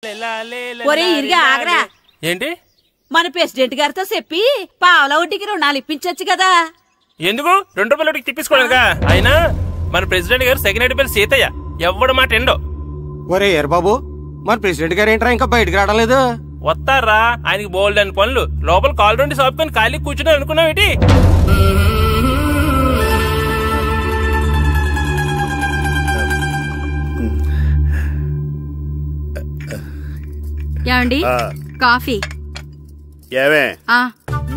ఒరే ఇరిగా ఆగరా. ఏంటి? మన ప్రెసిడెంట్ గారితో చెప్పి పావలా వడ్డీకి రుణాలు ఇప్పించొచ్చు కదా. ఎందుకు? 2 రూపాయల వడ్డీకి తిప్పించుకోలేదుగా. అయినా మన ప్రెసిడెంట్ గారు సెకండ్ హెడ్ పేరు సీతయ్య, ఎవ్వడు మాట ఎండో. ఒరే ఎర్ బాబు, మన ప్రెసిడెంట్ గారు ఏంట్రా ఇంకా బయటకు రావడం? వస్తారా? ఆయనకి బోల్డ్ అని పనులు. లోపల కాల్ రెండు సాపుకొని ఖాళీ కూర్చుని అనుకున్నావు ఏంటి? ఏమండి కాఫీ? ఏమే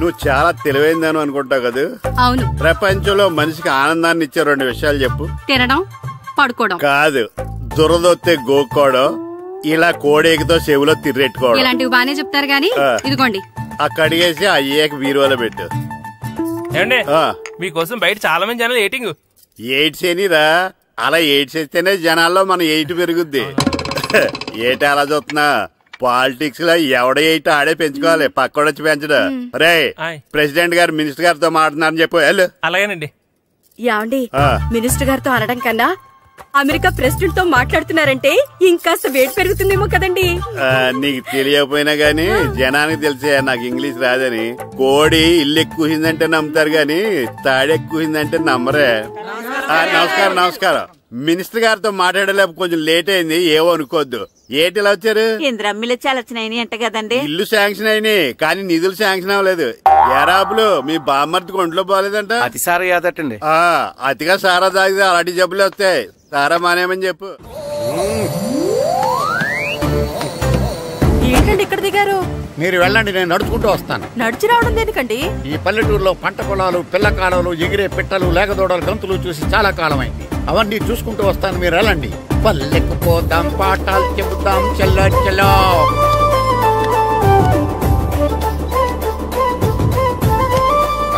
నువ్వు చాలా తెలివైందని అనుకుంటావు కదా? అవును. ప్రపంచంలో మనిషికి ఆనందాన్ని ఇచ్చే 2 విషయాలు చెప్పు. తినడం, పడుకోవడం. కాదు, దురదొత్తే గోక్కోవడం, ఇలా కోడేకితో చెవులో తిర్రెట్టుకోవడం. ఇలాంటివి బానే చెప్తారు గానీ ఇదిగోండి. కడిగేసి అయ్యాక బీరువాలో పెట్టు. ఏమండి, మీకోసం బయట చాలా మంది జనాలు ఎయిటింగ్. ఎయిడ్స్ ఏనిరా? అలా ఎయిడ్స్ వేస్తేనే జనాల్లో మన ఎయిట్ పెరుగుద్ది. ఏటి అలా చూస్తున్నా? పాలిటిక్స్ లో ఎవడ ఎయిట్ ఆడే పెంచుకోవాలి, పక్కడొచ్చి పెంచడం. రే ప్రెసిడెంట్ గారు మినిస్టర్ గారితో మాట్లాడుతున్నారని చెప్పు. వెళ్ళు. అలాగేనండి. యాండి మినిస్టర్ గారితో అనడం కన్నా అమెరికా ప్రెసిడెంట్ తో మాట్లాడుతున్నారంటే ఇంకాస్త వేడి పెరుగుతుందేమో కదండి. నీకు తెలియకపోయినా గానీ జనానికి తెలిసే నాకు ఇంగ్లీష్ రాదని. కోడి ఇల్లు ఎక్కువసిందంటే నమ్ముతారు గాని తాడెక్కువసిందంటే నమ్మరే. నమస్కారం. నమస్కారం. మినిస్టర్ గారితో మాట్లాడలేక కొంచెం లేట్ అయింది, ఏవో అనుకోవద్దు. ఏంటి ఇలా వచ్చారు? ఇంద్రమ్మిలు చాలచ్చినాయని అంట కదండి. ఇల్లు శాంక్షన్ అయినాయి కానీ నిధులు శాంక్షన్ అవ్వలేదు. ఎరాబులు మీ బామ్మర్తికి ఒంట్లో పోలేదంట. అతిసారా యాదటండి. అతిగా సారా తాగితే అలాంటి జబ్బులు వస్తాయి. సారా మానేమని చెప్పు. ఏంటండి ఇక్కడ దిగారు? మీరు వెళ్ళండి, నేను నడుచుకుంటూ వస్తాను. నడిచి రావడం దేనికండి? ఈ పల్లెటూరులో పంట పొలాలు, పిల్ల కాలాలు, ఎగిరే పిట్టలు, లేగదోడలు, గంతులు చూసి చాలా కాలం అయింది. అవన్నీ చూసుకుంటూ వస్తాను, మీరు వెళ్ళండి. పల్లెకు పోదాం, పాఠాలు చెబుతాం, చల్లో చలో.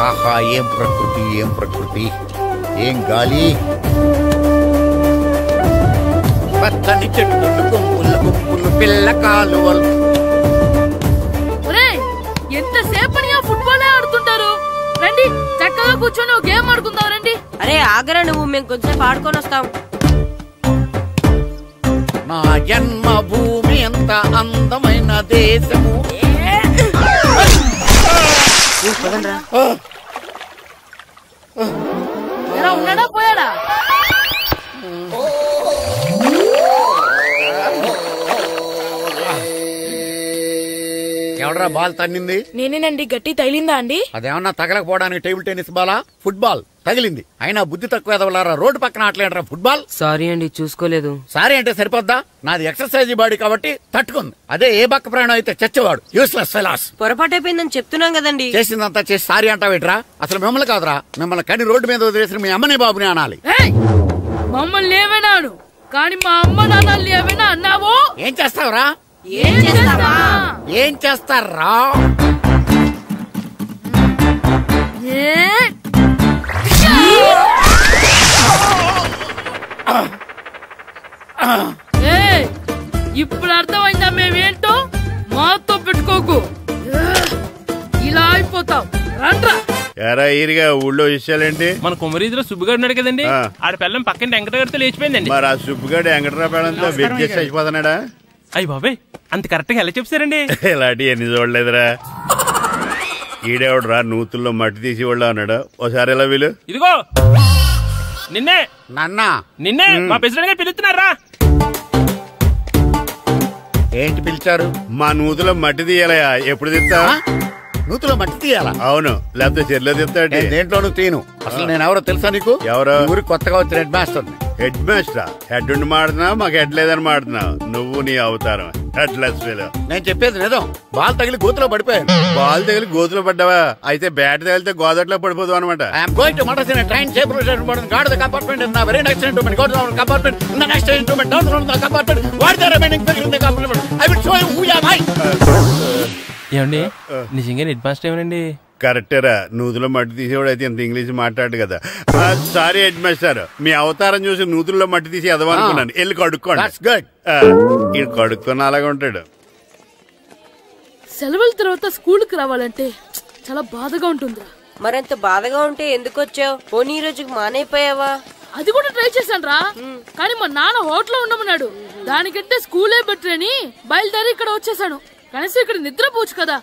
ఆహా, ఏం ప్రకృతి, ఏం ప్రకృతి, ఏం గాలి. పచ్చని చెట్లు, గుంపులు గుంపులు, పిల్ల కాలువలు. ఎంతసేపని ఫుట్బాల్ ఆడుతుంటారు? రండి చక్కగా కూర్చొని గేమ్ ఆడుకుందాం రండి. అరే ఆగరా నువ్వు, మేము కొంచెం ఆడుకొని వస్తాం. నా జన్మభూమి ఎంత అందమైన దేశము. ఉన్నాడా పోయాడా? ఎవడరా బాల్ తన్నింది? నేనేనండి. గట్టి తగిలిందా అండి? అదేమన్నా తగలకపోవడానికి టేబుల్ టెన్నిస్ బాలా, ఫుట్బాల్ తగిలింది. అయినా బుద్ధి తక్కువ ఎదవలారా, రోడ్డు పక్కన ఆటలేడరా ఫుట్బాల్. సారీ అండి, చూసుకోలేదు. సారీ అంటే సరిపోద్దా? నాది ఎక్సర్సైజ్ బాడీ కాబట్టి తట్టుకుంది. అదే ఏ బక్క ప్రాణం అయితే చచ్చేవాడు. Useless fellas. పొరపాటు అయిపోయిందని చెప్తున్నాం కదండి. చేసిందంతా చేసి సారీ అంటావేట్రా? అసలు మిమ్మల్ని కాదురా, మిమ్మల్ని కని రోడ్డు మీద వదిలేసిన మీ అమ్మని బాబుని అనాలి. మమ్మల్ని ఏమైనాడు కానీ మా అమ్మ నాన్నల్ని ఏమైనా అన్నావో? ఏం చేస్తావురా? ఏం చేస్తారా? ఇప్పుడు అర్థమైందా మేమేంటో? మాతో పెట్టుకోకు, ఇలా అయిపోతాం. రండ్రా. ఎరా ఈరిగా ఊళ్ళో విషయాలేంటి? మన కుమరీదిలో సుబ్బుగాడు ఉన్నాడు కదండి, ఆడ పిల్లం పక్కన వెంకటగారితో లేచిపోయిందండి. మరి ఆ సుబ్బుగాడు వెంకటరావు పిల్లంతో వెయిట్ చేసి అయిపోతున్నాడా? అయ్యి బాబాయ్, అంత కరెక్ట్ గా ఎలా చెప్తారండి? ఇలాంటి ఎన్ని చూడలేదురా. ఈడేవాడురా నూతుల్లో మట్టి తీసి వాళ్ళు అన్నాడు. ఒకసారి ఎలా వీలు? ఇదిగో నిన్నే. నాన్నా నిన్నే మా ప్రెసిడెంట్ గారు పిలుస్తున్నారా? ఏంటి పిలిచారు? మా నూతులో మట్టి తీయాలయా. ఎప్పుడు తీస్తా? నూతులో మట్టి తీయాలా? అవును, లేకపోతే చెర్లో తీస్తాడు. దేంట్లోనూ తీను. అసలు నేను ఎవరో తెలుసా నీకు? ఎవరో? ఊరికి కొత్తగా వచ్చిన హెడ్ మాస్టర్. హెడ్ మాస్టరా? హెడ్ ఉండి మాడుతున్నావు, మాకు హెడ్ లేదని మాడుతున్నావు. నువ్వు నీ అవతారం హెడ్లెస్ ఫెలో. నేను చెప్పేది నిజం. బాల్ తగిలి గోతులో పడిపోయాను. బాల్ తగిలి గోతులో పడ్డావా? అయితే బ్యాట్ తగిలితే గోదట్లో పడిపోదు అనమాట. ఐఎమ్ గోయింగ్ టు మడస్ in train safeguard the compartment in the very next instrument. Go to the compartment in the next instrument. Down the compartment. What the remaining figure in the compartment. I will show you who you are. ఏమండి నిజంగా head master ఏమనండి? కరెక్టేరా, నూతులో మట్టి తీసేవాడు అయితే ఇంత English మాట్లాడు కదా. Sorry head master, మీ అవతారం చూసి నూతుల్లో మట్టి తీసి ఎదవనుకున్నాను. వెళ్ళి కడుక్కోండి. ఇది కడుక్కొని అలాగే ఉంటాడు. సెలవుల తర్వాత స్కూల్ కి రావాలంటే చాలా బాధగా ఉంటుందిరా. మరంత బాధగా ఉంటే ఎందుకు వచ్చావు? పోనీ రోజుకి మానైపోయావా? అది కూడా ట్రై చేశాను రా. కానీ మా నాన్న హోటల్లో ఉండమన్నాడు. దానికంటే స్కూలే బెటర్ అని బయలుదేరి ఇక్కడ వచ్చేసాను. కనీసం ఇక్కడ నిద్రపోవచ్చు కదా.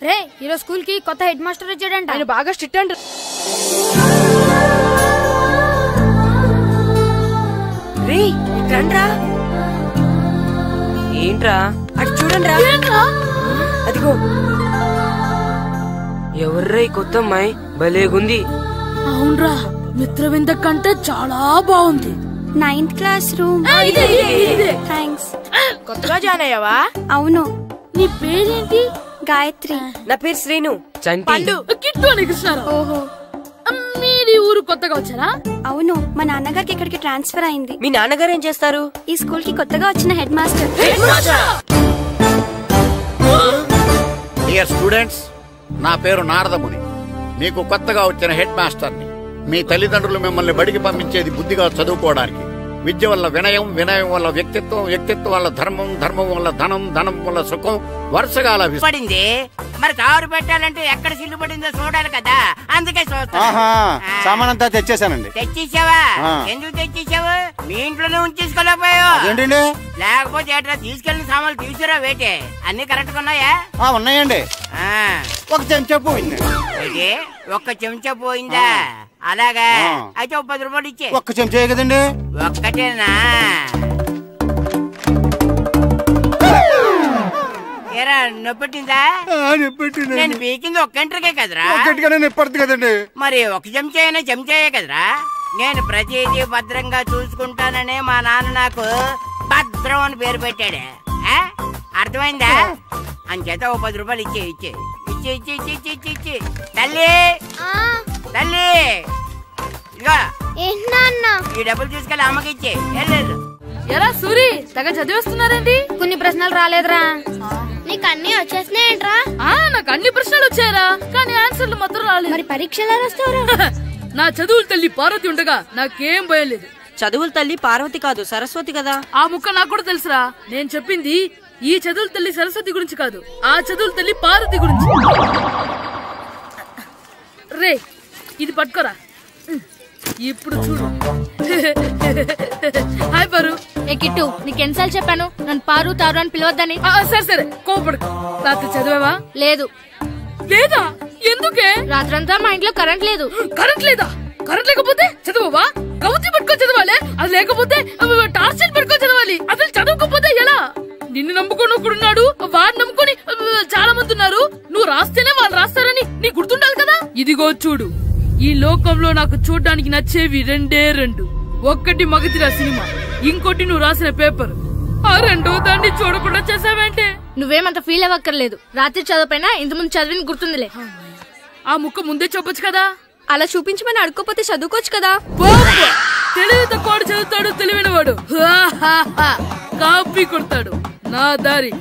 రే ఈరోజు స్కూల్ కి కొత్త హెడ్ మాస్టర్ వచ్చాడంట. ఆయన బాగా స్ట్రిక్ట్ అంట. రే రండ్రా. ఏంట్రా అటు చూడండి రా. అదిగో ఎవర్రా ఈ కొత్త అమ్మాయి? భలేగుంది. అవునరా, మిత్రవింద కంటే చాలా బాగుంది. 9th class room. థ్యాంక్స్. కొత్తగా జాయిన్ అయ్యావా? అవును. నీ పేరేంటి? గాయత్రి. నా పేరు శ్రీను. చంటి. కిట్టు అని కృష్ణారావు. ఓహో, మీది ఊరు కొత్తగా వచ్చారా? అవును. మా నాన్నగారికి ఇక్కడికి ట్రాన్స్ఫర్ అయింది. మీ నాన్నగారు ఏం చేస్తారు? ఈ స్కూల్ కి కొత్తగా వచ్చిన హెడ్ మాస్టర్. డియర్ స్టూడెంట్స్, నా పేరు నారదముని. మీకు కొత్తగా వచ్చిన హెడ్ మాస్టర్ని. మీ తల్లిదండ్రులు మిమ్మల్ని బడికి పంపించేది బుద్ధిగా చదువుకోవడానికి. విద్య వల్ల వినయం, వినయం వల్ల వ్యక్తిత్వం, వ్యక్తిత్వం వల్ల ధర్మం, ధర్మం వల్ల ధనం, ధనం వల్ల సుఖం వరుసగా పడింది. మరి కారు పెట్టాలంటే ఎక్కడ సిల్లు పడిందో చూడాలి కదా, అందుకే సామాన్ అంతా తెచ్చేసానండి. తెచ్చేసావా? ఎందుకు తెచ్చేసావు? మీ ఇంట్లోనే ఉంచేసుకోలేకపోయావు. లేకపోతే ఎట్లా తీసుకెళ్లిన సామాన్లు తీసుకురా వేటే. అన్ని కరెక్ట్ ఉన్నాయా? ఉన్నాయండి. ఒక చెంచా పోయింది. ఒక్క చెంచా పోయిందా? అలాగా అయితే 10 రూపాయలు ఇచ్చే. ఒక్క చెంచా కదండి. ఒక్కటేనా? ఏరా నొప్పెట్టిందా? నేను పీకింది ఒక్క గంటకే కదరా. కదండి. మరి ఒక చెంచాయే కదరా. నేను ప్రతిదీ భద్రంగా చూసుకుంటాననే మా నాన్న నాకు భద్రం అని పేరు పెట్టాడు. అర్థమైందా? అంచేత 10 రూపాయలు ఇచ్చే. తల్లి తల్లి, ఇదిగో ఈ డబ్బులు తీసుకెళ్ళి అమ్మకి ఇచ్చే. ఎరా సూరి, తెగ చదివేస్తున్నారండి. కొన్ని ప్రశ్నలు రాలేదురా. నీకు అన్ని వచ్చేసినాయంట్రా? నాకు అన్ని ప్రశ్నలు వచ్చాయరా, కానీ ఆన్సర్లు మాత్రం రాలేదు. మరి పరీక్షలు రాస్తావురా? నా చదువుల తల్లి పార్వతి ఉండగా నాకేం భయం లేదు. చదువుల తల్లి పార్వతి కాదు, సరస్వతి కదా. ఆ ముక్క నాకు కూడా తెలుసురా. నేను చెప్పింది ఈ చదువుల తల్లి సరస్వతి గురించి కాదు, ఆ చదువుల తల్లి పార్వతి గురించి. రే ఇది పట్టుకోరా. ఇప్పుడు చూడు. హాయ్ పారు. ఏ కిట్టు, నీకెన్నిసార్లు చెప్పాను నన్ను పారు తారు అని పిలవద్దని? సరే కోపడుకో. రాత్రి చదివావా? లేదు. లేదా? ఎందుకే? రాత్రంతా మా ఇంట్లో కరెంట్ లేదు. కరెంట్ లేదా? కరెంట్ లేకపోతే చదవవా? కవిత పట్టుకొని చదవాలి. అది లేకపోతే టార్చర్ పట్టుకొని చదవాలి. అసలు చదవకపోతే ఎలా? నిన్ను నమ్ముకొని ఒకడున్నాడు, వాడు నమ్ముకొని చాలా మంది ఉన్నారు. నువ్వు రాస్తేనే వాళ్ళు రాస్తారని నీకు గుర్తుండాలి కదా. ఇదిగో చూడు, ఈ లోకంలో నాకు చూడ్డానికి నచ్చేవి రెండు. ఒక్కటి మగతిరా సినిమా, ఇంకోటి నువ్వు రాసిన పేపర్. ఆ రెండో దాన్ని చూడకుండా చేసావేంటే? నువ్వేమంత ఫీల్ అవ్వక్కర్లేదు. రాత్రి చదవపోయినా ఇంతకుముందు చదివిన గుర్తుందిలే. ఆ ముక్క ముందే చెప్పొచ్చు కదా. అలా చూపించమని అడుక్కోపోతే చదువుకోవచ్చు కదా. తెలివి తక్కువ చదువుతాడు, తెలివైన వాడు కాపీ కొడతాడు. నా దారి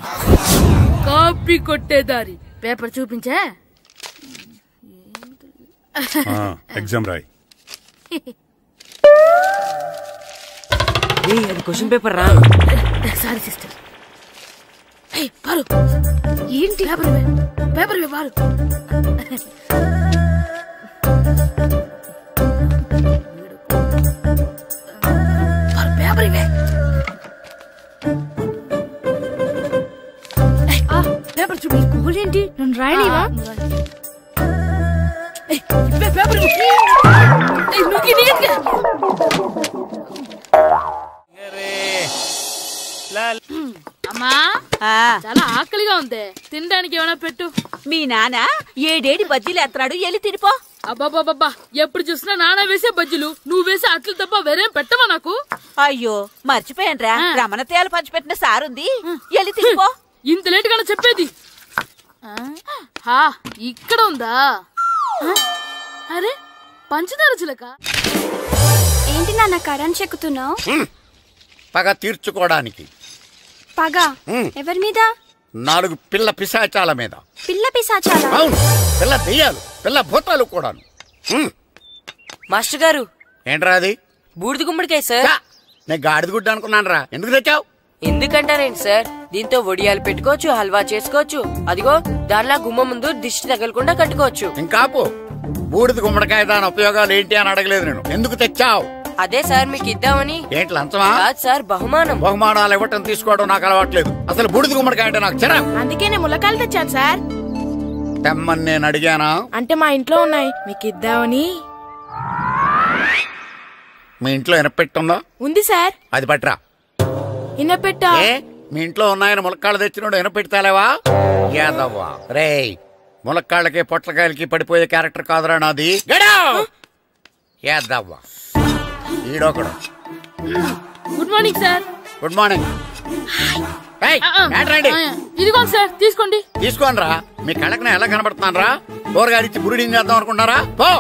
కాపీ కొట్టే దారి. పేపర్ చూపించే. ఎగ్జామ్ రాయి. అది క్వశ్చన్ పేపర్ రా. Sorry sister. పారు, ఏంటి పేపర్ పారు. పేపర్ ఇవే. పేపర్ చూపి. ఏంటి నన్ను రాయనివా? పేపర్ అమ్మా, చాలా ఆకలిగా ఉంది. తినడానికి ఏమైనా పెట్టు. మీ నాన్న 7 బజ్జీలు ఎత్తాడు, వెళ్ళి తినిపో. అబ్బాబాబా, ఎప్పుడు చూసినా నాన్న వేసే బజ్జీలు, నువ్వు వేసే అట్లు తప్ప వేరేం పెట్టవా నాకు? అయ్యో మర్చిపోయానురా, రమణ తేలు పంచిపెట్టిన సారుంది, వెళ్ళి తినిపో. ఇంత లేట్ గా చెప్పేది. ఇక్కడ ఉందా? అరే పంచదార చిలక. ఏంటి నాన్న కరెంట్ చెక్కుతున్నావు? పగ తీర్చుకోవడానికి. పగ ఎవరి మీద? 4 పిల్ల పిశాచాల మీద. పిల్ల పిశాచాల? అవును, పిల్ల దెయ్యాలు, పిల్ల భూతాలు కూడాను. మాస్టర్ గారు. ఏంట్రా అది? బూడిద గుమ్మడికాయ సార్. నేను గాడిద గుడ్డ అనుకున్నాను రా. ఎందుకు తెచ్చావు? ఎందుకంటారేంటి సార్, దీంతో వడియాలు పెట్టుకోవచ్చు, హల్వా చేసుకోవచ్చు. అదిగో దానిలా గుమ్మ ముందు దిష్టి తగలకుండా కట్టుకోవచ్చు. ఇంకాపు, బూడిద గుమ్మడికాయ దాని ఉపయోగాలు ఏంటి అని అడగలేదు నేను. ఎందుకు తెచ్చావు? అదే సార్ మీకు ఇద్దామని. ఏంటి లంచమా? కాదు సార్, బహుమానం. బహుమానాలు ఇవ్వటం తీసుకోవడం నాకు అలవాట్లేదు. అసలు బూడిద గుమ్మడికాయ అంటే నాకు చిరా. అందుకే నేను ములకాయలు తెచ్చాను సార్. తెమ్మని నేను అడిగానా? అంటే మా ఇంట్లో ఉన్నాయి, మీకు ఇద్దామని. మీ ఇంట్లో ఇనపెట్టుందా? ఉంది సార్. అది పట్రా. ఇనపెట్టా? మీ ఇంట్లో ఉన్నాయని ములక్కాళ్ళు తెచ్చినోడు ఇనపెట్టాలేవా? యాదవ్వా రేయ్, ములక్కాళ్ళకి పొట్లకాయలకి పడిపోయే క్యారెక్టర్ కాదురా నాది. యాదవ్వా ఈడొకడు. Good morning sir. Good morning. ఇదిగోండి సార్, తీసుకోండి. తీసుకోండి రా. మీ కళ్ళకి నేను ఎలా కనబడుతున్నాను రా? కూరగాయలిచ్చి బురిడింగ్ చేద్దాం అనుకుంటారా? పో.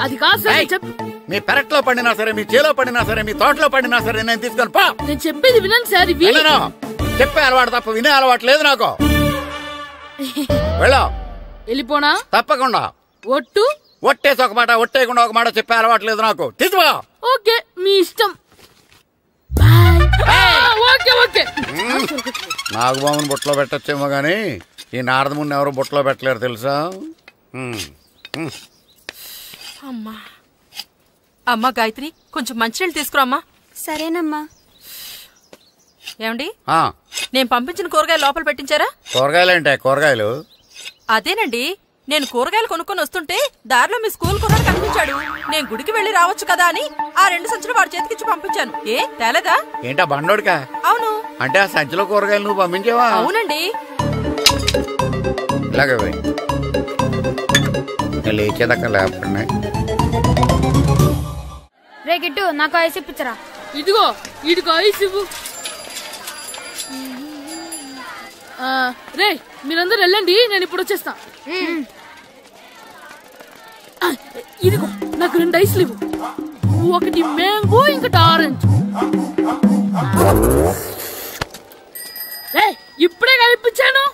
అది కాదు సార్. మీ పెరట్లో పండినా సరే, మీ చేలో పండినా సరే, మీ తోటలో పండినా సరే నేను తీసుకొని పో. నేను చెప్పేది వినండి సార్. చెప్పే అలవాటు తప్ప వినే అలవాటు లేదు నాకు. వెళ్ళో. వెళ్ళిపోనా? తప్పకుండా. ఒట్టు? ఒట్టేసి ఒక మాట, ఒట్టేయకుండా ఒక మాట చెప్పే అలవాటు లేదు నాకు. తీసుకో. ఓకే, మీ ఇష్టం. నాగబాబుని బుట్టలో పెట్టచ్చేమో గాని ఈ నారదముని ఎవరు బుట్టలో పెట్టలేరు తెలుసా? అమ్మా గాయత్రి, కొంచెం మంచినీళ్ళు తీసుకురామ్మా. సరేనమ్మా. ఏమండి, నేను పంపించిన కూరగాయలు లోపల పెట్టించారా? కూరగాయలేంటే కూరగాయలు? అదేనండి, నేను కూరగాయలు కొనుక్కొని వస్తుంటే దారిలో మీ స్కూల్ కుర్రాడు కనిపించాడు. నేను గుడికి వెళ్లి రావచ్చు కదా అని ఆ 2 సంచులు వాడి చేతికిచ్చి పంపించాను. ఏ తేలేదా? ఏంటా బండోడికా? అవును. అంటే ఆ సంచిలో కూరగాయలు నువ్వు పంపించావా? అవునండి. ఇలాగే లేచేదాకా లేకుండా. రే గిట్టు, నాకు ఐస్ ఇప్పించరా. ఇదిగో ఇదిగో ఐస్ ఇవ్వు. రే మీరందరూ వెళ్ళండి, నేను ఇప్పుడు వచ్చేస్తా. ఇదిగో నాకు 2 ఐస్లు ఇవ్వు. ఒకటి మ్యాంగో, ఇంకటి ఆరెంజ్. ఇప్పుడే కనిపించాను.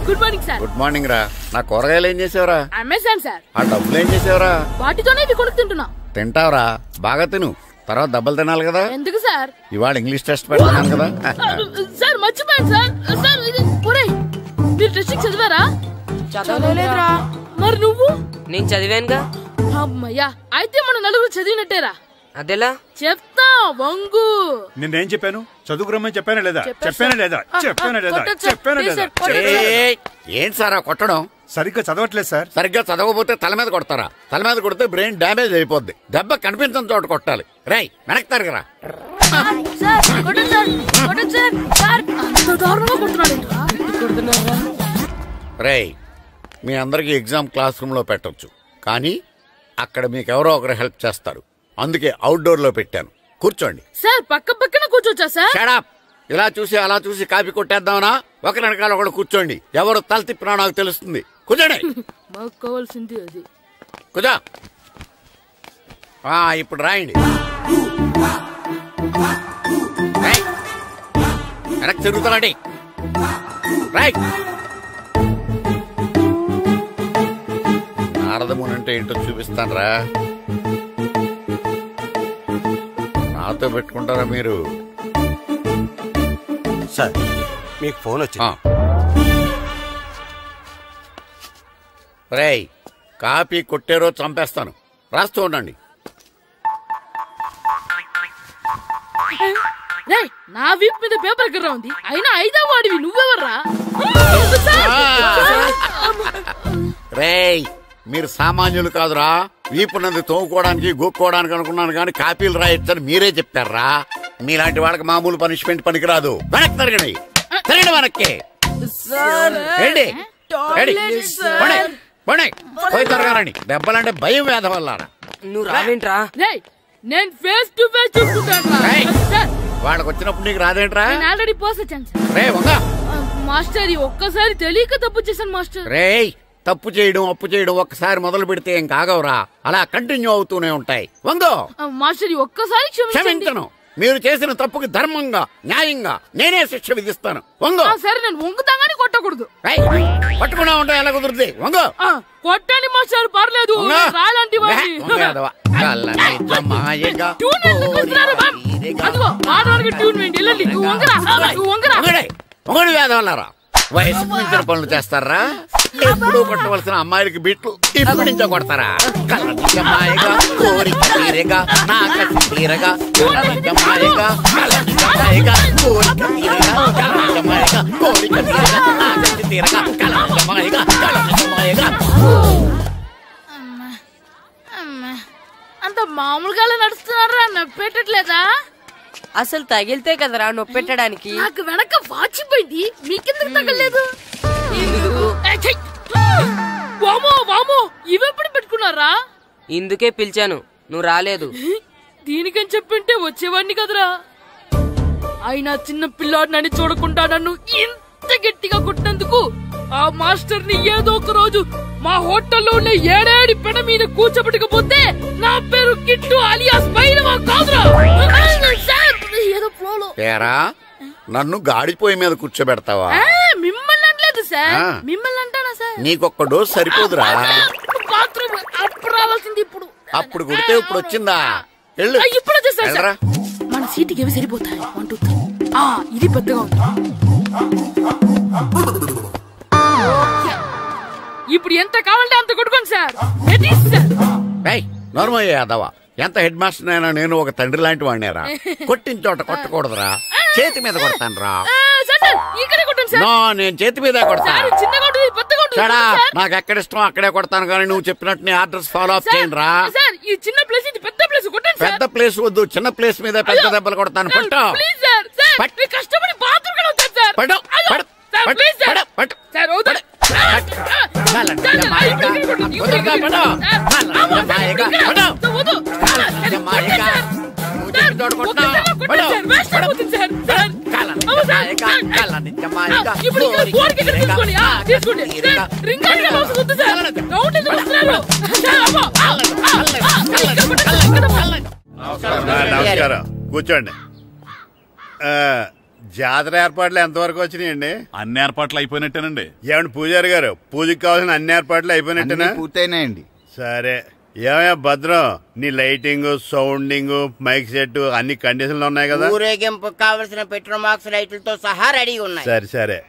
Good morning sir. Good morning రా. నా కూరగాయలు ఏం చేసావురా? Amazon sir. ఆ డబ్బులు ఏం చేసావురా? వాటితోనే ఇవి కొనుక్కు తింటున్నా. తింటావురా, బాగా తిను. తర్వాత దెబ్బలు తినాలి కదా. ఎందుకు సార్? ఇవాళ ఇంగ్లీష్ టెస్ట్ పెడతాను కదా. సార్ మర్చిపోయాను సార్. సార్ ఇది మీరు టెస్టింగ్ చదివారా? చదవలేదురా. మరి నువ్వు? నేను చదివానుగా. అమ్మయ్యా, అయితే మన నలుగురు చదివినట్టేరా. అదెలా? చెప్తా వంగు. నిన్నేం చెప్పాను? చదువుకురమ్మని చెప్పానా లేదా? చెప్పానా లేదా? చెప్పానా లేదా? చెప్పానా లేదా? ఏం సార్ కొట్టడం? సరిగ్గా చదవట్లేదు సార్. సరిగ్గా చదవకపోతే తల మీద కొడతారా? తల మీద కొడితే బ్రెయిన్ డ్యామేజ్ అయిపోద్ది. దెబ్బ కనిపించని చోట కొట్టాలి. రై వెనక్కి తరగరా. రై మీ అందరికి ఎగ్జామ్ క్లాస్ రూమ్ లో పెట్టొచ్చు, కానీ అక్కడ మీకు ఎవరో ఒకరు హెల్ప్ చేస్తారు. అందుకే అవుట్డోర్ లో పెట్టాను. కూర్చోండి. సార్ పక్క పక్కన కూర్చోచ్చా సార్? Shut up. ఇలా చూసి అలా చూసి కాపీ కొట్టేద్దామనా? ఒకరి వెనకాల ఒకడు కూర్చోండి. ఎవరు తల తిప్పినా నాకు తెలుస్తుంది. కూర్చోండి. మాకు కావాల్సింది అది. కూర్చో. ఇప్పుడు రాయండి. వెనక్కి తిరుగుతానండి. రాయ్. నారదముని అంటే ఏంటో చూపిస్తాను రా. నాతో పెట్టుకుంటారా మీరు? సార్ మీకు ఫోన్ వచ్చింది. రేయ్ కాపీ కొట్టారో చంపేస్తాను. రాస్తూ ఉండండి. నా వీప్ మీద పేపర్ కర్ర ఉంది, అయినా 5వ వాడివి నువ్వెవర్రా? రేయ్ మీరు సామాన్యులు కాదురా. వీపున్నది తోముకోవడానికి గోక్కోవడానికి అనుకున్నాను, కానీ కాపీలు రాయొచ్చని మీరే చెప్పారా. మీలాంటి వాళ్ళకి మామూలు పనిష్మెంట్ పనికిరాదు. వెనక్కి తిరగండి. తిరగండి వెనక్కి. పోయి తిరగారండి. దెబ్బలంటే భయం వేద వల్ల. నువ్వు రావేంట్రా? నేను ఫేస్ టు ఫేస్ చూసుకుంటాను. వాళ్ళకి వచ్చినప్పుడు నీకు రాదేంట్రా? ఆల్రెడీ పోస్ వచ్చాను మాస్టర్. ఒక్కసారి తెలియక తప్పు చేశాను మాస్టర్. రేయ్ తప్పు చేయడం అప్పు చేయడం ఒక్కసారి మొదలు పెడితే ఏం కాగవరా, అలా కంటిన్యూ అవుతూనే ఉంటాయి. వందో మాస్టర్, ఒక్కసారి క్షమించను. మీరు చేసిన తప్పుకి ధర్మంగా న్యాయంగా నేనే శిక్ష విధిస్తాను. వంగో. సరే నేను వంగుతాగాని కొట్టకూడదు. పట్టుకున్నా ఉంటా ఎలా కుదురుతుంది? వంగో. కొట్టండి మాస్టర్, పర్లేదు. రాలాంటి వంగడి వేదవల్లారా. వయసుకు మించిన పనులు చేస్తారా? ఎప్పుడూ కొట్టవలసిన అమ్మాయిలకి బీట్లు ఇప్పుడు నుంచో కొడతారా? కలనిజమాయగా కోరిక తీరగా నా కసి తీరగా కలనిజమాయగా కలనిజమాయగా కోరిక తీరగా కలనిజమాయగా కోరిక తీరగా నా కసి తీరగా కలనిజమాయగా కలనిజమాయగా. అంత మామూలుగా నడుస్తున్నారా? నొప్పెట్టట్లేదా? అసలు తగిలితే కదరా నొప్పెట్టడానికి. నాకు వెనక వాచిపోయింది, మీకెందుకు తగలేదు? వామో వామో, ఇవెప్పుడు పెట్టుకున్నారా? ఇందుకే పిలిచాను, నువ్వు రాలేదు. దీనికని చెప్పింటే వచ్చేవాడిని కదరా. అయినా చిన్న పిల్లాడినని చూడకుండా నన్ను ఇంత గట్టిగా కొట్టినందుకు ఆ మాస్టర్ ని ఏదో ఒక రోజు మా హోటల్లో ఉన్న ఏడేడి పెడ మీద కూర్చోబెట్టకపోతే నా పేరు కిట్టు అలియాస్ బైరవా కాదురా. ఏదో ఫ్లోలో పేరా నన్ను గాడిపోయి మీద కూర్చోబెడతావా? మిమ్మల్ని అనలేదు సార్, మిమ్మల్ని అంటానా సార్? నీకొక్క డోస్ సరిపోదురా? బాత్రూమ్ అప్పుడు రావాల్సింది ఇప్పుడు. అప్పుడు కొడితే ఇప్పుడు వచ్చిందా? ఇప్పుడు వచ్చేసా. మన సీటుకి ఏవి సరిపోతాయి? 1 2 3. ఇది పెద్దగా ఉంది. ఇప్పుడు ఎంత కావాలంటే అంత కొట్టుకోండి సార్. నోర్మయ్య యాదవ, ఎంత హెడ్ మాస్టర్ అయినా నేను ఒక తండ్రి లాంటి వాడినేరా. కొట్టిన చోట కొట్టకూడదురా, చేతి మీద కొడతాను రా. నో, నేను చేతి మీద కొడతా. నాకు ఎక్కడ ఇష్టం అక్కడే కొడతాను, కానీ నువ్వు చెప్పినట్టు నీ ఆర్డర్స్ ఫాలో అప్ చేయండి రా. పెద్ద ప్లేస్ వద్దు, చిన్న ప్లేస్ మీద పెద్ద దెబ్బలు కొడతాను. పట్టు నమస్కారం, కూర్చోండి. జాతర ఏర్పాట్లు ఎంతవరకు వచ్చినాయండి? అన్ని ఏర్పాట్లు అయిపోయినట్టేనండి. ఏమండి పూజారి గారు, పూజకి కావాల్సిన అన్ని ఏర్పాట్లు అయిపోయినట్టేనా? పూర్తయినాయండి. సరే, ఏమయ్యా భద్రం, నీ లైటింగ్, సౌండింగ్, మైక్ సెట్ అన్ని కండిషన్లు ఉన్నాయి కదా? ఊరేగింపు కావలసిన పెట్రోల్ మార్క్స్ లైట్లతో సహా రెడీ ఉన్నాయి. సరే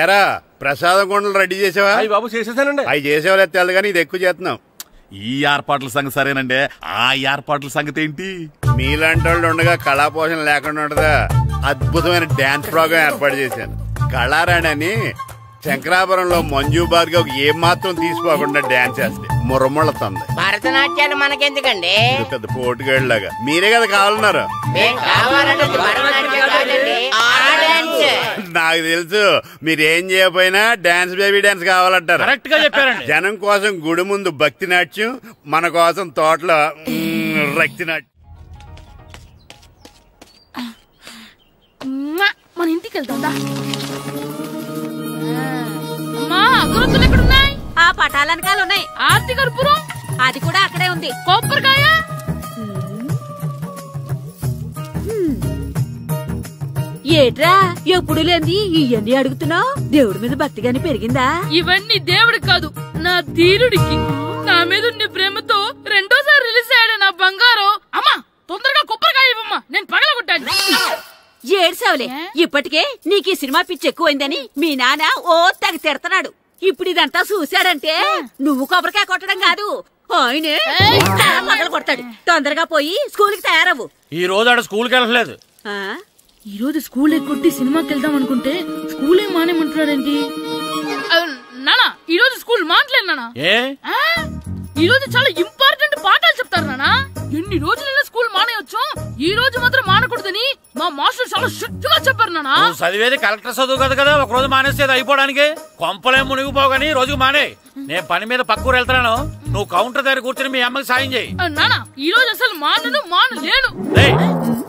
ఎరా ప్రసాదం కొండలు రెడీ చేసావా? బాబు చేసేసానండి. అవి చేసేవాళ్ళు తెలదు కానీ ఇది ఎక్కువ చేస్తున్నాం. ఈ ఏర్పాట్ల సంగతి సరేనండి, ఆ ఏర్పాట్ల సంగతి ఏంటి? మీలాంటి వాళ్ళు ఉండగా కళాపోషణ లేకుండా ఉండదా? అద్భుతమైన డాన్స్ ప్రోగ్రాం ఏర్పాటు చేశాను. కళారాణి అని శంకరాపురంలో మంజు భార్గవ్ ఏం మాత్రం తీసుకోకుండా డాన్స్ చేస్తే మురముళ్ళతుంది. భరతనాట్యాలు మనకెందుకండి? పెద్ద పోటుగాళ్ళలాగా మీరే కదా కావాలన్నారు. నాకు తెలుసు, మీరేం చేయకపోయినా డాన్స్ బేబీ డాన్స్ కావాలంటారు. కరెక్ట్ గా చెప్పారండి. జనం కోసం గుడి ముందు భక్తి నాట్యం, మన కోసం తోటలో రక్తి నాట్యం. మన ఇంటికి వెళ్తుందా? అమ్మా, అగరొత్తులు ఎక్కడున్నాయి? ఆ పటాలనకాలు ఉన్నాయి. ఆర్తి కర్పూరం అది కూడా అక్కడే ఉంది. కొబ్బరికాయ ఏట్రా ఎప్పుడు లేంది ఇవన్నీ అడుగుతున్నావు? దేవుడి మీద భక్తి గాని పెరిగిందా? ఇవన్నీ దేవుడికి కాదు, నా ధీరుడికి. నా మీద ఉండే ప్రేమతో రెండోసారి రిలీజ్ అయ్యాడు నా బంగారం. అమ్మా, తొందరగా కొబ్బరికాయ ఇవ్వమ్మా, నేను పగలగొట్టాను. ఏడ్సావులే, ఇప్పటికే నీకు ఈ సినిమా పిచ్చి ఎక్కువైందని మీ నాన్న ఓ తెగ తిడతాడు. ఇప్పుడు ఇదంతా చూశాడంటే నువ్వు కొబ్బరికాయ కొట్టడం కాదు, ఆయనే పగలు కొడతాడు. తొందరగా పోయి స్కూల్ కి తయారవు. ఈ రోజు ఆడ స్కూల్ కి వెళ్ళలేదు. ఈ రోజు స్కూల్ ఎక్కొట్టి సినిమాకి వెళ్దాం అనుకుంటే స్కూల్ ఏం మానేమంటున్నాడేంటి? నానా, ఈ రోజు స్కూల్ మానట్లేదు నానా. ఈ రోజు చాలా ఇంపార్టెంట్ పాఠాలు చెప్తారు నానా. ఎన్ని రోజులైనా స్కూల్ మానేయొచ్చు, ఈ రోజు మాత్రం మానకూడదని మా మాస్టర్ చాలా స్ట్రిక్ట్ గా చెప్పారు నానా. చదివేది కలెక్టర్ చదువు కదా కదా, ఒక రోజు మానేసేది అయిపోవడానికి. కొంపలేం మునిగిపోగాని రోజుకు మానే. నేను పని మీద పక్కూరు వెళ్తాను, నువ్వు కౌంటర్ దగ్గర కూర్చొని మీ అమ్మకి సాయం చేయి. నానా, ఈ రోజు అసలు మానలేను.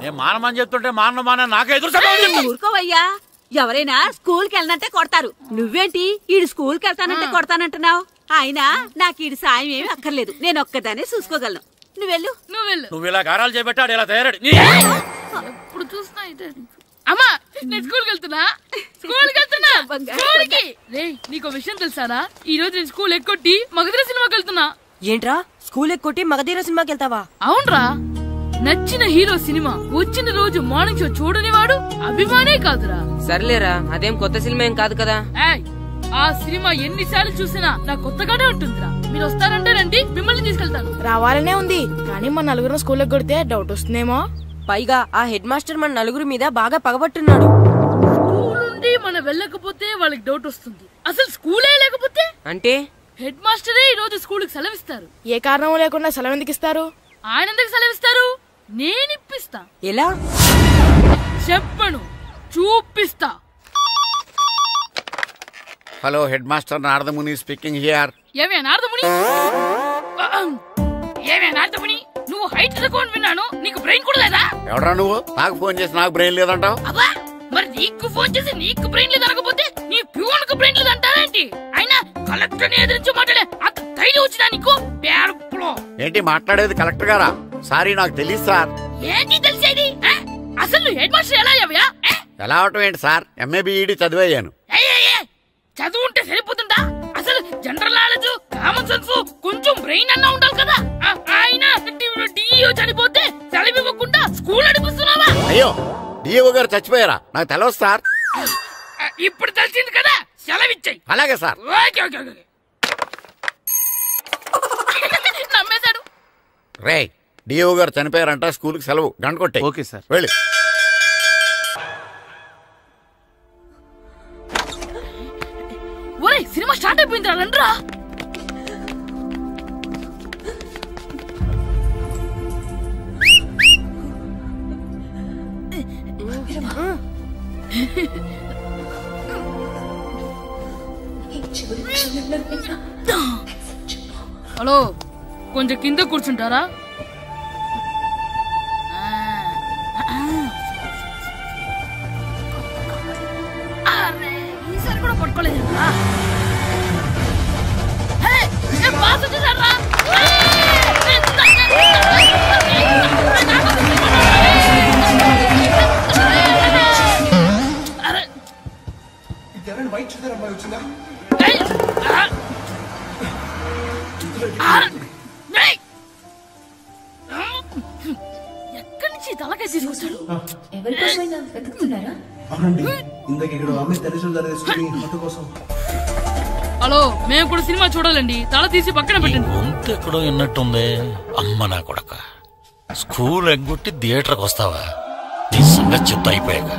నేను మానమని చెప్తుంటే మాన నాకే ఎదురు. ఊరుకోవయ్యా, ఎవరైనా స్కూల్ కి వెళ్ళనంటే కొడతారు. నువ్వేంటి ఈడు స్కూల్ కి వెళ్తానంటే కొడతానంటున్నావు? అయినా నాకు ఈడు సాయం ఏమి అక్కర్లేదు, నేను ఒక్కదానే చూసుకోగలను. నువ్వెళ్ళు. నువ్వు ఇలా గారాలు చేపెట్టాడు, ఇలా తయారాడు. ఎప్పుడు చూసినా అమ్మా, నేను స్కూల్కి వెళ్తున్నా. నీకు విషయం తెలుసారా? ఈ రోజు నేను స్కూల్ ఎక్కొట్టి మగధీర సినిమాకి వెళ్తున్నా. ఏంట్రా, స్కూల్ ఎక్కొట్టి మగధీర సినిమాకి వెళ్తావా? అవునరా. నచ్చిన హీరో సినిమా వచ్చిన రోజు మార్నింగ్ షో చూడని వాడు అభిమానే కాదురా. సర్లేరా, అదేం కొత్త సినిమా ఏం కాదు కదా. ఆ సినిమా ఎన్నిసార్లు చూసినా నా కొత్తగానే ఉంటుందిరా. మీరు వస్తారంటే రండి, మిమ్మల్ని తీసుకెళ్తాను. రావాలనే ఉంది, కానీ మన నలుగురు స్కూల్లో కొడితే డౌట్ వస్తుందేమో. పైగా ఆ హెడ్ మాస్టర్ మన నలుగురు మీద బాగా పగబట్టున్నాడు. స్కూల్ నుండి మనం వెళ్ళకపోతే వాళ్ళకి డౌట్ వస్తుంది. అసలు స్కూలే లేకపోతే అంటే హెడ్ మాస్టరే ఈ రోజు స్కూల్ కి సెలవిస్తారు. ఏ కారణం లేకుండా సెలవు ఎందుకు ఇస్తారు? ఆయన ఎందుకు సెలవిస్తారు? నేను ఇప్పిస్తా. ఎలా చెప్పను, చూపిస్తా. Hello, head master Naradamuni speaking here. ఏమే నారదముని, ఏమే నారదముని, నువ్వు హైట్ తక్కువ విన్నాను, నీకు బ్రెయిన్ కూడా లేదా? ఎవరా నువ్వు? నాకు ఫోన్ చేసి నాకు బ్రెయిన్ లేదంటావు? అబ్బా, మరి నీకు ఫోన్ చేసి నీకు బ్రెయిన్ లేదు అనకపోతే నీ ప్యూన్ కు బ్రెయిన్ లేదు అంటారేంటి? అయినా కలెక్టర్ ని ఎదిరించి మాట్లాడే అంత ధైర్యం వచ్చినా నీకు? ఏంటి మాట్లాడేది? కలెక్టర్ గారా? సారీ, నాకు తెలియదు సార్. ఏంటి తెలిసేది? అసలు నువ్వు హెడ్ మాస్టర్ ఎలా అయ్యావా? ఎలా అవటం ఏంటి సార్? MA B Ed చదివయ్యాను. చదువు ఉంటే సరిపోతుందా? అసలు జనరల్ నాలెడ్జ్, కామన్ సెన్స్, కొంచెం బ్రెయిన్ అన్నా ఉండాలి కదా. ఆయన డిఇఓ చనిపోతే సెలవు ఇవ్వకుండా స్కూల్ నడిపిస్తున్నావా? అయ్యో, డిఇఓ గారు చచ్చిపోయారా? నాకు తెలియదు సార్. ఇప్పుడు తెలిసింది కదా, సెలవిచ్చాయి. అలాగే సార్. నమ్మేశాడు. రే, డిఇఓ గారు చనిపోయారంట, స్కూల్ కి సెలవు, గంట కొట్టే. Okay sir. వెళ్ళి. ఒరేయ్, సినిమా స్టార్ట్ అయిపోయింది, రండ్రా. హలో, కొంచెం కింద కూర్చుంటారా? ఈసారి కూడా పట్టుకోలేదు. ఎక్కడి నుంచి తలకాయ తీసుకొచ్చాడు? హలో, మేము కూడా సినిమా చూడాలండి, తల తీసి పక్కన పెట్టండి. గొంతు ఎక్కడో విన్నట్టుంది. అమ్మ నా కొడక, స్కూల్ ఎగ్గొట్టి థియేటర్కి వస్తావా? నీ సంగతి చెప్తా అయిపోయాక.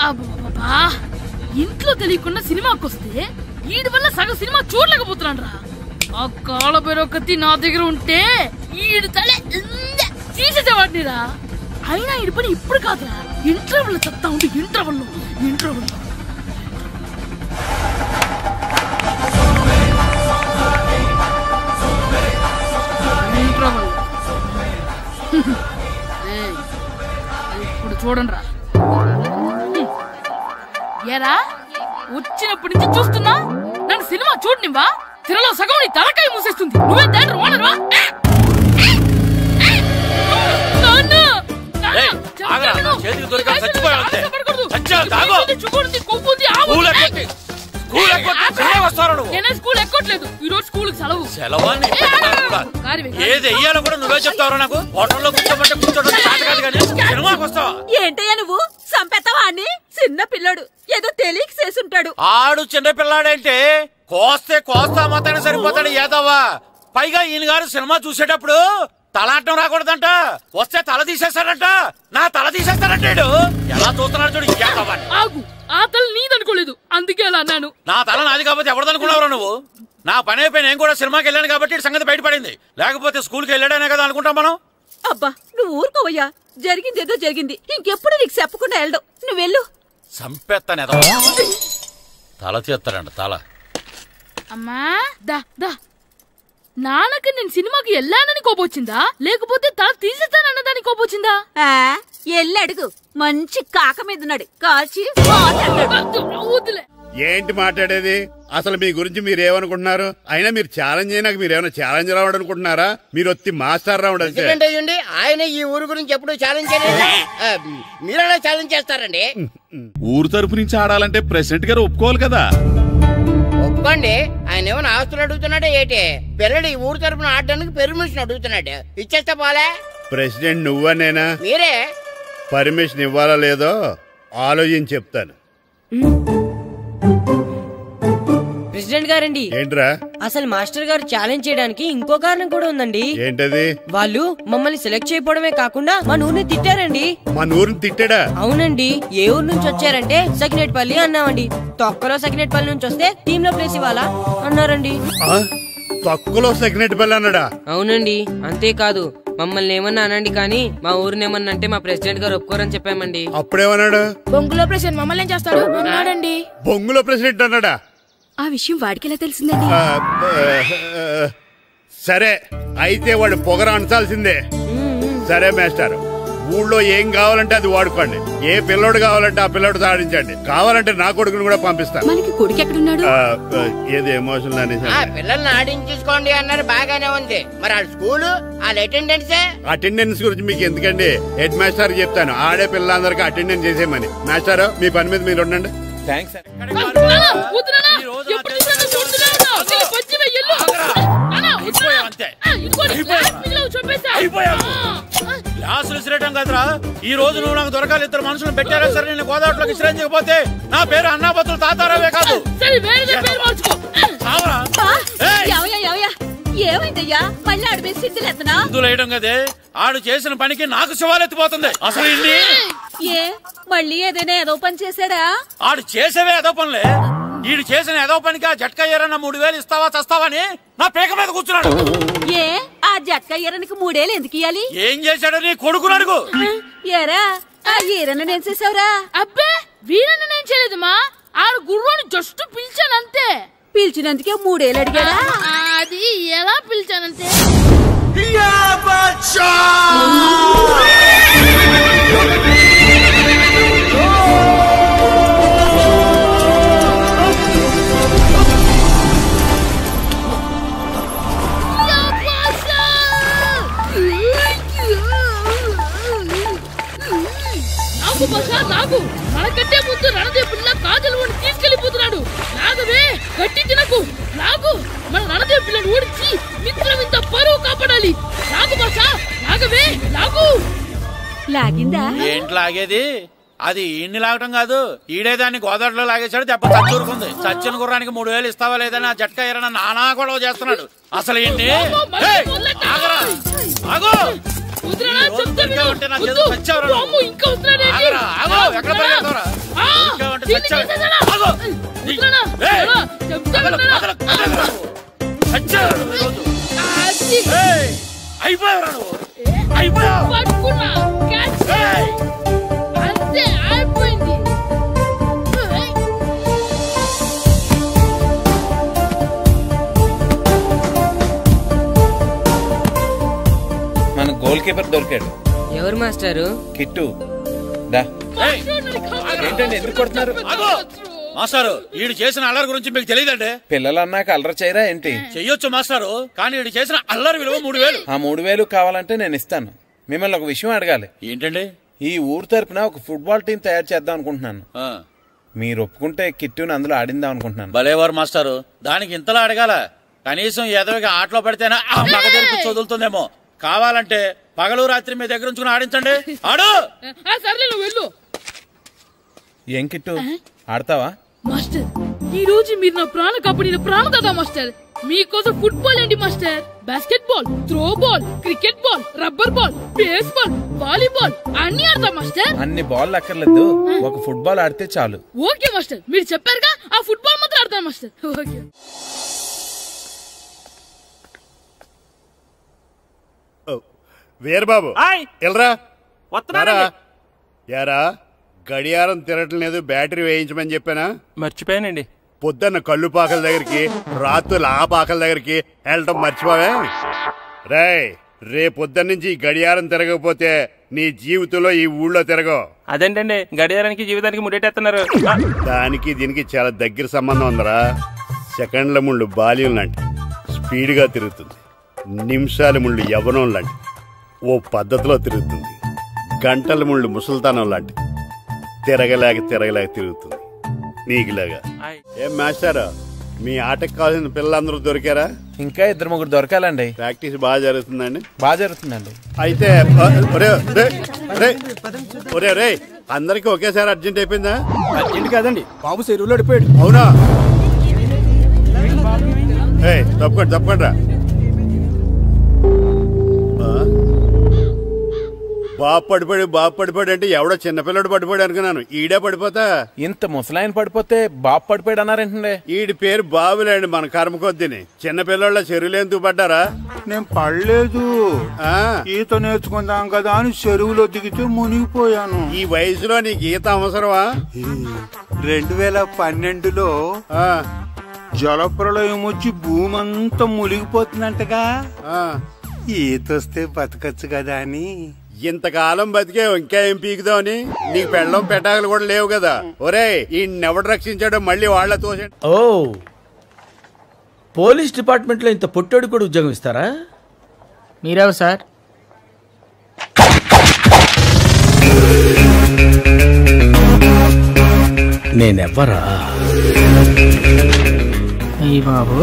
అబ్బా, ఇంట్లో తెలియకుండా సినిమాకి వస్తే వీడి వల్ల సగం సినిమా చూడలేకపోతున్నాను రా. ఆ కాళ్ళ బెరొకతి నా దగ్గర ఉంటే ఈడు తలే తీసేసేవాడిని రా. అయినా ఈడి పని ఇప్పుడు కాదురా, ఇంటర్వెల్ చెప్తా ఉంటే ఇంటర్వెల్ ఇప్పుడు చూడండి రా. ఏరా, వచ్చినప్పటి నుంచి చూస్తున్నా, నన్ను సినిమా చూడనివ్వా? తిరలో సగం నీ తలకాయ మూసేస్తుంది. నువ్వే థియేటర్ ఓనర్వా? స్కూల్ ఎక్కట్లేదు, ఈ రోజు స్కూల్ సెలవు. ఏది వెయ్యాలో కూడా నువ్వే చెప్తావు. నాకు హోటల్లో కూర్చోమంటే కూర్చోడం కాదు కానీ సినిమాకి వస్తావా? ఏంటయ్యా నువ్వు? సంపెత్తవా అని? చిన్న పిల్లడు, ఏదో తెలియక చేసుంటాడు. ఆడు చిన్న పిల్లాడంటే కోస్తే కోస్తా మాత్రమే సరిపోతాడు ఏదవ్వా. పైగా ఈయన గారు సినిమా చూసేటప్పుడు తలాటం రాకూడదంట, వస్తే తల తీసేస్తాడంట. నా తల తీసేస్తాడంటాడు. ఎలా చూస్తున్నాడు చూడు. ఇంకేదవ్వా, ఆ తల నీదనుకోలేదు, అందుకే అలా అన్నాను. నా తల నాది కాబట్టి ఎవరిదనుకున్నావురా నువ్వు? నా పని అయిపోయి నేను కూడా సినిమాకి వెళ్ళాను కాబట్టి సంగతి బయటపడింది. లేకపోతే స్కూల్కి వెళ్ళాడనే కదా అనుకుంటాం మనం. అబ్బా, నువ్వు ఊరుకోవయ్యా. జరిగిందేదో జరిగింది, ఇంకెప్పుడు నీకు చెప్పకుండా వెళ్ళడు. నువ్వెళ్ళు. సంపెత్తనే తల తీస్తాడంట తల. అమ్మా, దా దా. నాన్నకి నేను సినిమాకి వెళ్ళానని కోపొచ్చిందా, లేకపోతే తల తీసేస్తానన్నదాని కోపొచ్చిందా? ఎల్లి అడుగు. మంచి కాక మీద ఉన్నాడు, కాల్చి వద్దులే. ఏంటి మాట్లాడేది? అసలు మీ గురించి మీరేమనుకుంటున్నారు? అయినా మీరు ఛాలెంజ్ అయినాక మీరేమైనా ఛాలెంజ్ రావడం అనుకుంటున్నారా? మీరు వచ్చి మాస్టర్ రావడం. ఆయన ఈ ఊరు గురించి ఎప్పుడు ఛాలెంజ్ చేయలేదు, మీరెలా ఛాలెంజ్ చేస్తారండి? ఊరు తరపు నుంచి ఆడాలంటే ప్రెసిడెంట్ గారు ఒప్పుకోవాలి కదా. ఒప్పుకోండి. ఆయన ఏమైనా ఆస్తులు అడుగుతున్నాడే ఏటి? పిల్లడు ఈ ఊరు తరపున ఆడడానికి పెర్మిషన్ అడుగుతున్నాడు. ఇచ్చేస్తే పోలే. ప్రెసిడెంట్ నువ్వా నేనా? మీరే. పర్మిషన్ ఇవ్వాలా లేదో ఆలోచించి చెప్తాను. ప్రెసిడెంట్ గారండి, ఏంట్రా? అసలు మాస్టర్ గారు ఛాలెంజ్ చేయడానికి ఇంకో కారణం కూడా ఉందండి. ఏంటది? వాళ్ళు మమ్మల్ని సెలెక్ట్ చేయకపోవడమే కాకుండా మా ఊరిని తిట్టారండి. మా ఊరిని తిట్టాడా? అవునండి. ఏ ఊరు నుంచి వచ్చారంటే సకినేట్పల్లి అన్నామండి. తొక్కలో సకినేట్పల్లి నుంచి వస్తే టీమ్ లో ప్లేస్ ఇవ్వాలా అన్నారండి. తొక్కలో సకినేట్పల్లి అన్నాడా? అవునండి. అంతేకాదు మమ్మల్ని ఏమన్నా అనండి కానీ మా ఊరిని ఏమన్నా అంటే మా ప్రెసిడెంట్ గారు ఒప్పుకోరని చెప్పామండి. అప్పుడేమన్నాడు? బొంగులో ప్రెసిడెంట్ మమ్మల్ని ఏం చేస్తాడు అన్నాడండి. బొంగులో ప్రెసిడెంట్ అన్నాడా? ఆ విషయం వాడికెలా తెలిసిందండి? సరే అయితే వాడు పొగర అంచాల్సిందే. సరే మాస్టర్, ఊళ్ళో ఏం కావాలంటే అది వాడుకోండి. ఏ పిల్లోడు కావాలంటే ఆ పిల్లోడు సాధించండి. కావాలంటే నా కొడుకుని కూడా పంపిస్తాను. మనకి కొడుకు ఎక్కడున్నాడు? ఏది ఎమోషన్ అనేసి పిల్లల్ని ఆడించేసుకోండి అన్నారు. బాగానే ఉంది. మరి ఆ స్కూలు వాళ్ళ అటెండెన్స్ గురించి మీకు ఎందుకండి? హెడ్ మాస్టర్ చెప్తాను. ఆడే పిల్లలందరికీ అటెండెన్స్ చేసేయమని. మాస్టర్ మీ పని మీద మీరు ఉండండి. థ్యాంక్స్. గ్లాసులు విసిరేయడం కదరా. ఈ రోజు నువ్వు నాకు దొరకాలి. ఇద్దరు మనుషులు పెట్టారా సరే, నేను గోదావరిలోకి విసిరించకపోతే నా పేరు అన్నాపతులు తాతారావే కాదు. ఏమైందయ్యా? మళ్ళీ ఆడిపై సిద్ధులేతనా? సిద్ధులేయడం కదే, ఆడు చేసిన పనికి నాకు శివాలెత్తిపోతుంది. అసలు ఇన్ని ఏ మళ్ళీ ఏదైనా ఏదో పని చేశాడా? ఆడు చేసేవే ఏదో పనులే. ఈడు చేసిన ఏదో పనికి ఆ జట్కా ఏరన్న 3000 ఇస్తావా చస్తావని నా పేక మీద కూర్చున్నాడు. ఏ ఆ జట్కా ఈరనికి 3000 ఎందుకు ఇయ్యాలి? ఏం చేశాడో నీ కొడుకుని అడుగు. ఏరా ఆ ఈరన్న నేను చేసావురా? అబ్బే వీరన్న నేను చేయలేదమ్మా. ఆడు గుర్రాన్ని జస్ట్ పిలిచానంతే. పిలిచినందుకే 3000 అడిగాడా? అది ఎలా పిలిచానంటే నాకు మనకంటే ముందు రణదేవుడిలా కాజలవాడిని తీసుకెళ్లిపోతున్నాడు. నాగవే గట్టి తినకు. నాగు మన రణదేవు పిల్లని ఓడించి మిత్రం ఇంత పరువు కాపాడాలి. నాగు భాష నాగవే నాగు. లాగిందా? ఏంటి లాగేది? అది ఈయన్ని లాగటం కాదు, ఈడే దాన్ని గోదావరిలో లాగేశాడు. దెబ్బ చచ్చూరుకుంది. చచ్చిన గుర్రానికి 3000 ఇస్తావా లేదని ఆ జట్కా ఏరన్నా నానా గొడవ చేస్తున్నాడు. అసలు ఏంటి? మన గోల్ కీపర్ దొరికాడు. ఎవరు మాస్టారు? కిట్టు. ఏంటండి ఎందుకు కొడుతున్నారు? మాస్టారు ఈడు చేసిన అల్లరి గురించి మీకు తెలియదండి. పిల్లలు అన్నాక అల్లరి చేయరా ఏంటి? చెయ్యొచ్చు మాస్టారు, కానీ ఈడు చేసిన అల్లరి విలువ 3000. ఆ 3000 కావాలంటే నేను ఇస్తాను. మిమ్మల్ని ఒక విషయం అడగాలి. ఏంటండి? ఈ ఊరు తరపున ఒక ఫుట్బాల్ టీం తయారు చేద్దాం అనుకుంటున్నాను. మీరు ఒప్పుకుంటే కిట్టుని అందులో ఆడిందాం అనుకుంటున్నాను. భలేవారు మాస్టారు, దానికి ఇంతలా అడగాల? కనీసం ఏదోగా ఆటలో పడితేనా ఆ మగ తెరిపి చదువుతుందేమో. కావాలంటే పగలు రాత్రి మీ దగ్గర ఉంచుకుని ఆడించండి. ఆడు. సర్లే నువ్వు వెళ్ళు. ఏం కిట్టు ఆడతావా? మాస్టర్ ఈ రోజు మీరు నా ప్రాణ కాపాడిన ప్రాణదాత మాస్టర్. మీకోసం ఫుట్బాల్ ఏంటి master, basket ball, throw ball, cricket ball, rubber ball, base ball, volleyball అన్ని ఆడతా మాస్టర్. అన్ని బాల్ అక్కర్లేదు, ఒక ఫుట్బాల్ ఆడితే చాలు. ఓకే మాస్టర్, మీరు చెప్పారుగా ఆ ఫుట్బాల్ మాత్రం ఆడతాను మాస్టర్. ఓకే. వీరబాబు ఎల్రా యారా, గడియారం తిరగటం లేదు, బ్యాటరీ వేయించమని చెప్పానా? మర్చిపోయానండి. పొద్దున్న కళ్ళు పాకల దగ్గరికి, రాత్రులు ఆ పాకల దగ్గరికి వెళ్ళటం మర్చిపోవే? రేపొద్దున్న నుంచి గడియారం తిరగకపోతే నీ జీవితంలో ఈ ఊళ్ళో తిరగవు. అదేంటండి గడియారానికి జీవితానికి ముడేటేస్తున్నారు? దానికి దీనికి చాలా దగ్గర సంబంధం ఉందరా. సెకండ్ల ముళ్ళు బాల్యం లాంటి స్పీడ్గా తిరుగుతుంది. నిమిషాల ముళ్ళు యవ్వనం లాంటి ఓ పద్ధతిలో తిరుగుతుంది. గంటల ముళ్ళు ముసల్తానం లాంటి తిరగలేక తిరుగుతుంది నీకులాగా. ఏం మాస్టర్, మీ ఆటకు కావాల్సిన పిల్లలందరూ దొరికారా? ఇంకా 2-3 దొరకాలండి. ప్రాక్టీస్ బాగా జరుగుతుందండి? బాగా జరుగుతుందండి. అయితే ఒరే అందరికి ఒకేసారి అర్జెంట్ అయిపోయిందా? అర్జెంట్ కాదండి, బాబు చెరువులో పడిపోయాడు. అవునా? తప్పకుండా బాబు పడిపోయాడు అంటే ఎవడో చిన్నపిల్లడు పడిపోయాడు అనుకున్నాను. ఈడే పడిపోతా. ఇంత ముసలాయన పడిపోతే బాబు పడిపోయాడు అన్నారేంటండి? ఈడి పేరు బాబులేండి, మన కర్మ కొద్దిని. చిన్నపిల్లల చెరువులు ఎందుకు పడ్డారా? నేను పడలేదు, ఈత నేర్చుకుందాం కదా అని చెరువులో దిగితే మునిగిపోయాను. ఈ వయసులో నీకు ఈత అవసరమా? 2012లో జలప్రలయం వచ్చి భూమి అంతా మునిగిపోతుందంటగా. ఈత వస్తే బతకచ్చు కదా అని. ఇంతకాలం బతికే ఇంకా ఏం పీకుదామని? నీకు పెళ్ళం పెట్టాకలు కూడా లేవు కదా. ఒరే ఈయనెవడు రక్షించాడో మళ్ళీ వాళ్ళ తోసండి. ఓ, పోలీస్ డిపార్ట్మెంట్ లో ఇంత పొట్టోడు కూడా ఉద్యోగం ఇస్తారా? మీరెవరు సార్? నేనెవ్వరా? బాబు